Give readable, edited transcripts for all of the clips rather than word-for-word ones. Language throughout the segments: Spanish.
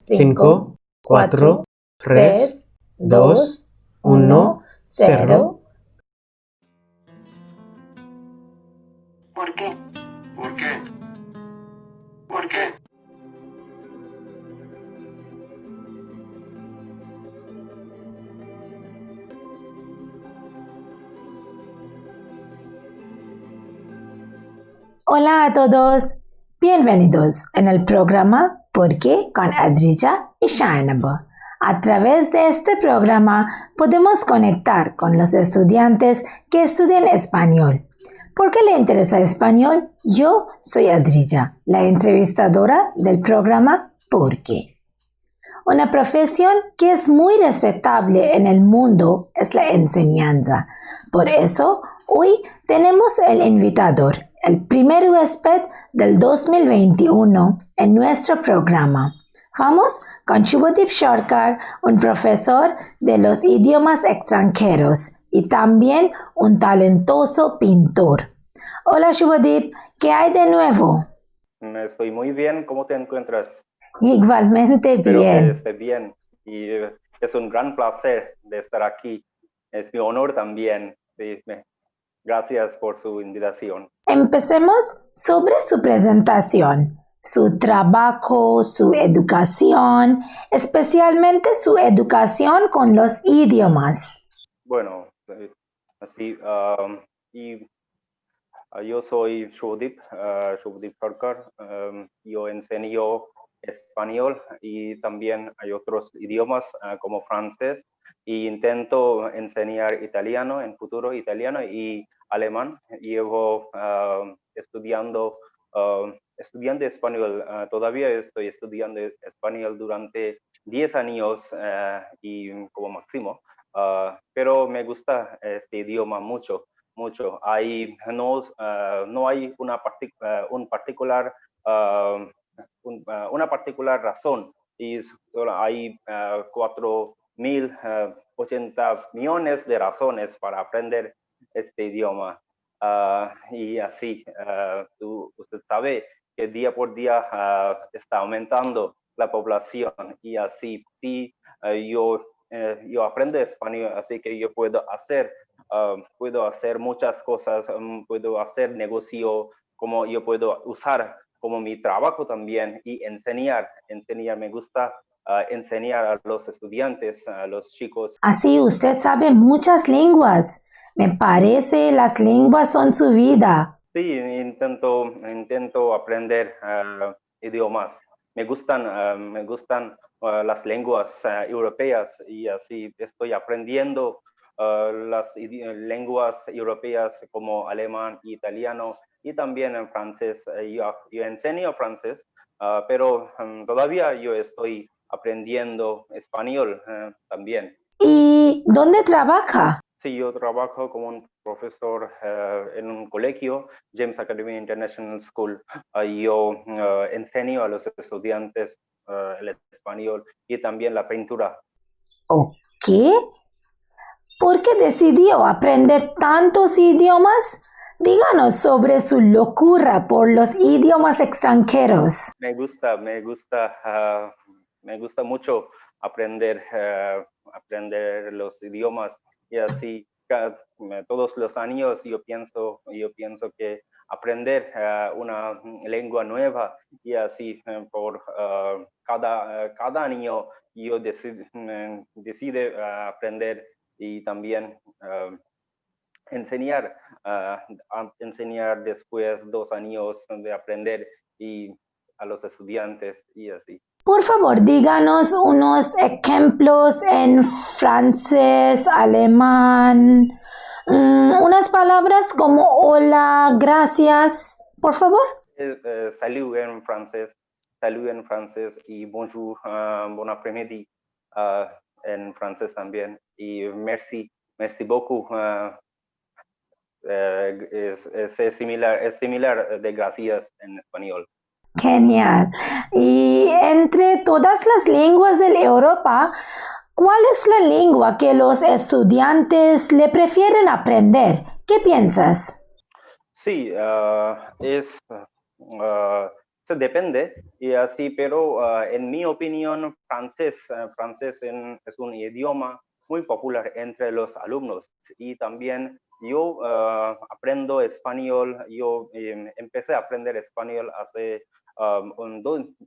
5, 4, 3, 2, 1, 0. ¿Por qué? ¿Por qué? ¿Por qué? Hola a todos, bienvenidos en el programa ¿Por qué? Con Adrija y Shainaba. A través de este programa podemos conectar con los estudiantes que estudian español. ¿Por qué le interesa español? Yo soy Adrija, la entrevistadora del programa ¿Por qué? Una profesión que es muy respetable en el mundo es la enseñanza. Por eso, hoy tenemos el invitador, el primer huésped del 2021 en nuestro programa. Vamos con Shubhadeep Sarkar, un profesor de los idiomas extranjeros y también un talentoso pintor. Hola Shubhadeep, ¿qué hay de nuevo? Estoy muy bien, ¿cómo te encuentras? Igualmente Espero que bien. estés bien y es un gran placer de estar aquí. Es mi honor también. Gracias por su invitación. Empecemos sobre su presentación, su trabajo, su educación, especialmente su educación con los idiomas. Bueno, así, yo soy Shubhadeep Sarkar. Yo enseño español y también hay otros idiomas como francés, e intento enseñar italiano en futuro, italiano y alemán. Llevo estudiando español, todavía estoy estudiando español durante 10 años y como máximo, pero me gusta este idioma mucho. No hay una particular razón, y solo hay 4.080 millones de razones para aprender este idioma. Y así, usted sabe que día por día está aumentando la población, y así sí, yo aprendo español, así que yo puedo hacer muchas cosas, puedo hacer negocio, como yo puedo usar como mi trabajo también, y enseñar. Me gusta enseñar a los estudiantes, a los chicos. Así usted sabe muchas lenguas. Me parece las lenguas son su vida. Sí, intento aprender idiomas. Me gustan las lenguas europeas, y así estoy aprendiendo las lenguas europeas como alemán, italiano y también en francés. Yo enseño francés, pero todavía yo estoy aprendiendo español también. ¿Y dónde trabaja? Sí, yo trabajo como un profesor en un colegio, James Academy International School. Yo enseño a los estudiantes el español y también la pintura. ¿Qué? ¿Por qué decidió aprender tantos idiomas? Díganos sobre su locura por los idiomas extranjeros. Me gusta mucho aprender los idiomas, y así todos los años yo pienso que aprender una lengua nueva, y así por cada año yo decide aprender y también enseñar después 2 años de aprender y a los estudiantes, y así. Por favor, díganos unos ejemplos en francés, alemán, unas palabras como hola, gracias, por favor. Salut en francés, y bonjour, bon après-midi en francés también, y merci beaucoup. Es similar de gracias en español. Genial. Y entre todas las lenguas de Europa, ¿cuál es la lengua que los estudiantes le prefieren aprender? ¿Qué piensas? Sí, se depende y así, pero en mi opinión, francés es un idioma muy popular entre los alumnos y también yo aprendo español, yo empecé a aprender español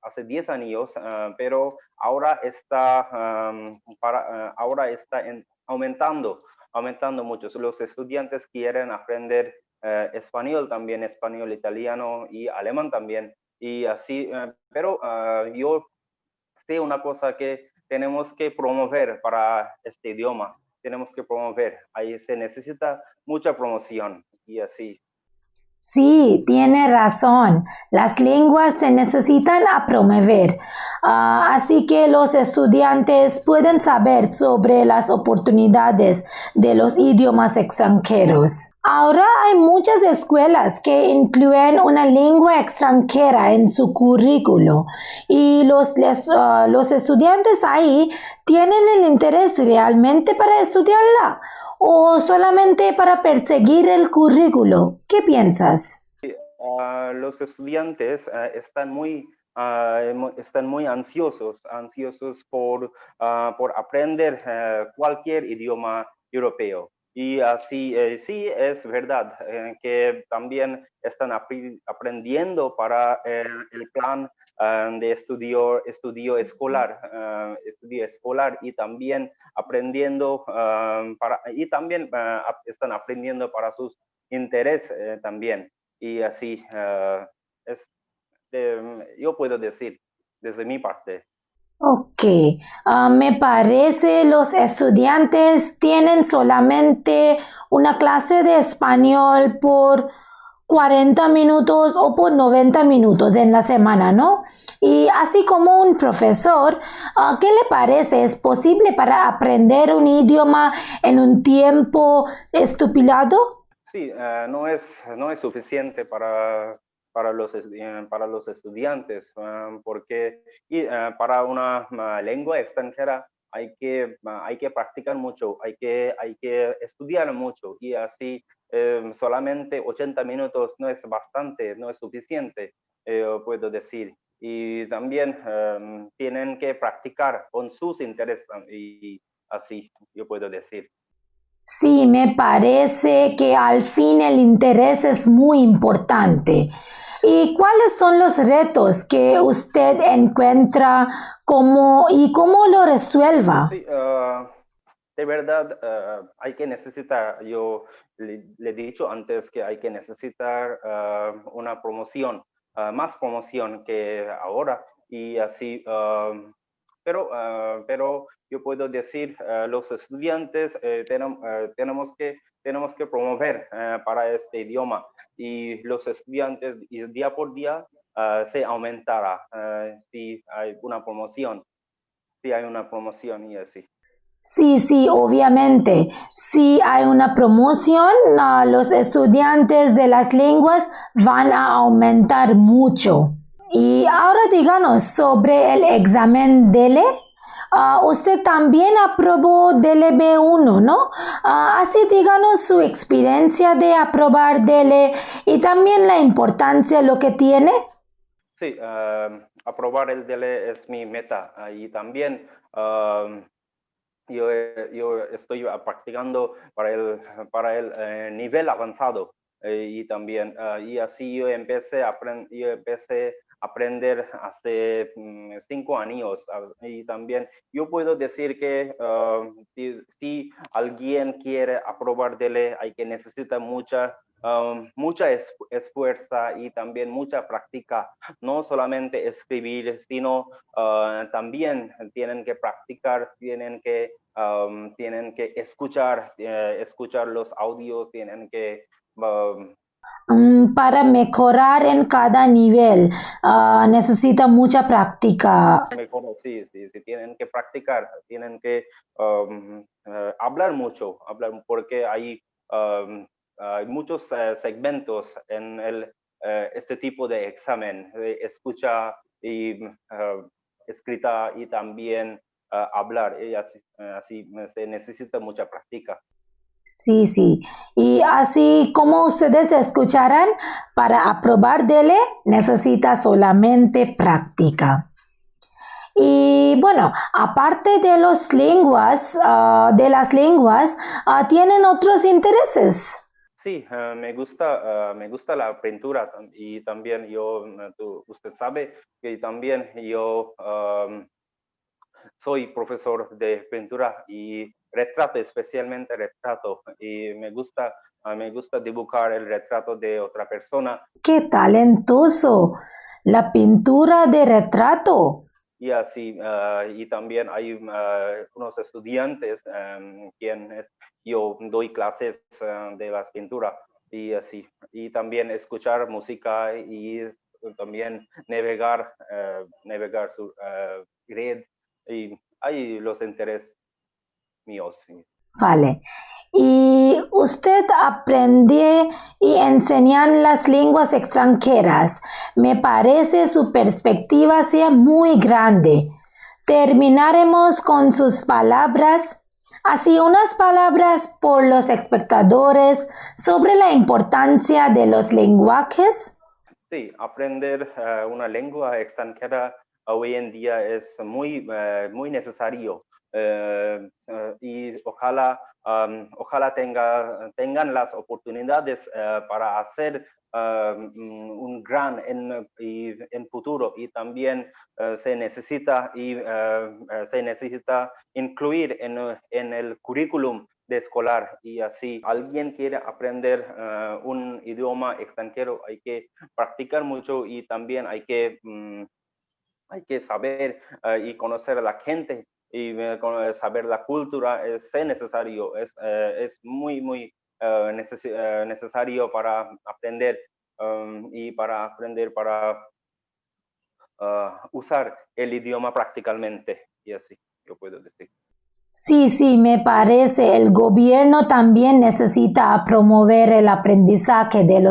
hace 10 años, pero ahora está aumentando mucho. Los estudiantes quieren aprender español también, español, italiano y alemán también. Y así, pero yo sé una cosa que tenemos que promover para este idioma, tenemos que promover, ahí se necesita mucha promoción y así. Sí, tiene razón. Las lenguas se necesitan a promover. Así que los estudiantes pueden saber sobre las oportunidades de los idiomas extranjeros. Ahora hay muchas escuelas que incluyen una lengua extranjera en su currículo y los estudiantes ahí tienen el interés realmente para estudiarla o solamente para perseguir el currículo. ¿Qué piensas? Los estudiantes están muy ansiosos por aprender cualquier idioma europeo. Y así, sí, es verdad que también están aprendiendo para el plan de estudio escolar y también aprendiendo están aprendiendo para sus intereses también. Y así es, yo puedo decir desde mi parte. Ok, me parece los estudiantes tienen solamente una clase de español por 40 minutos o por 90 minutos en la semana, ¿no? Y así como un profesor, ¿qué le parece? ¿Es posible para aprender un idioma en un tiempo estupilado? Sí, no es suficiente para los estudiantes, porque para una lengua extranjera hay que practicar mucho, hay que estudiar mucho y así solamente 80 minutos no es bastante, no es suficiente, puedo decir. Y también tienen que practicar con sus intereses y así, yo puedo decir. Sí, me parece que al fin el interés es muy importante. ¿Y cuáles son los retos que usted encuentra y cómo lo resuelva? Sí, de verdad, hay que necesitar, yo le he dicho antes que hay que necesitar una promoción, más promoción que ahora y así, pero yo puedo decir, los estudiantes tenemos que promover para este idioma y los estudiantes y día por día se aumentará si hay una promoción, si hay una promoción y así. Sí, sí, obviamente. Si hay una promoción, los estudiantes de las lenguas van a aumentar mucho. Y ahora díganos sobre el examen DELE. Usted también aprobó DELE B1, ¿no? Así díganos su experiencia de aprobar DELE y también la importancia, lo que tiene. Sí, aprobar el DELE es mi meta y también yo estoy practicando para el nivel avanzado y también y así yo empecé a aprender hace 5 años y también yo puedo decir que si alguien quiere aprobar DELE hay que necesita mucha esfuerzo y también mucha práctica, no solamente escribir, sino también tienen que practicar, tienen que escuchar los audios, tienen que Para mejorar en cada nivel, necesita mucha práctica. mejor, sí, tienen que practicar, tienen que hablar mucho, porque hay muchos segmentos en este tipo de examen, escucha y escrita y también hablar, y así se necesita mucha práctica. Sí, sí. Y así como ustedes escucharán, para aprobar DELE necesita solamente práctica. Y bueno, aparte de las lenguas, ¿tienen otros intereses? Sí, me gusta la pintura y también usted sabe que también yo soy profesor de pintura y retrato, especialmente retrato, y me gusta dibujar el retrato de otra persona. ¡Qué talentoso! La pintura de retrato. Y así, y también hay unos estudiantes quienes yo doy clases de las pinturas y así. Y también escuchar música y también navegar su red. Y hay los intereses míos. Sí. Vale. Y usted aprende y enseñan las lenguas extranjeras. Me parece su perspectiva sea muy grande. Terminaremos con sus palabras. Así unas palabras por los espectadores sobre la importancia de los lenguajes. Sí, aprender una lengua extranjera hoy en día es muy necesario y ojalá tengan las oportunidades para hacer un gran en futuro y también se necesita incluir en el currículum de escolar y así alguien quiere aprender un idioma extranjero hay que practicar mucho y también hay que saber y conocer a la gente y saber la cultura es necesario, es muy necesario para aprender y para aprender para usar el idioma prácticamente y así yo puedo decir. Sí, sí, me parece. El gobierno también necesita promover el aprendizaje de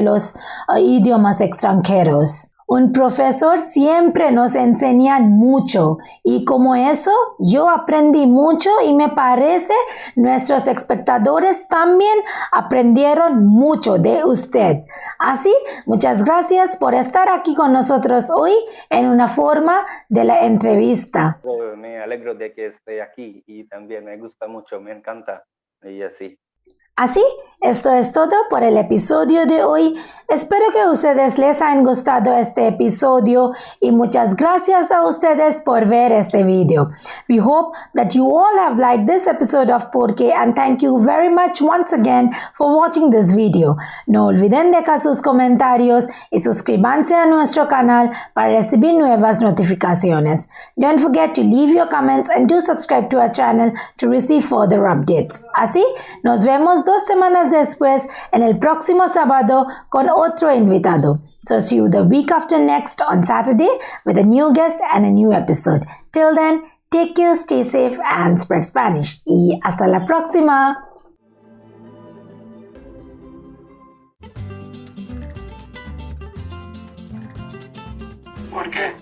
los idiomas extranjeros. Un profesor siempre nos enseña mucho y como eso yo aprendí mucho y me parece nuestros espectadores también aprendieron mucho de usted. Así, muchas gracias por estar aquí con nosotros hoy en una forma de la entrevista. Me alegro de que esté aquí y también me gusta mucho, me encanta y así. Así, esto es todo por el episodio de hoy. Espero que a ustedes les haya gustado este episodio y muchas gracias a ustedes por ver este video. We hope that you all have liked this episode of Porque and thank you very much once again for watching this video. No olviden dejar sus comentarios y suscribanse a nuestro canal para recibir nuevas notificaciones. Don't forget to leave your comments and do subscribe to our channel to receive further updates. Así, nos vemos 2 semanas después en el próximo sábado con otro invitado. So see you the week after next on Saturday with a new guest and a new episode. Till then, take care, stay safe and spread Spanish. Y hasta la próxima. ¿Por qué?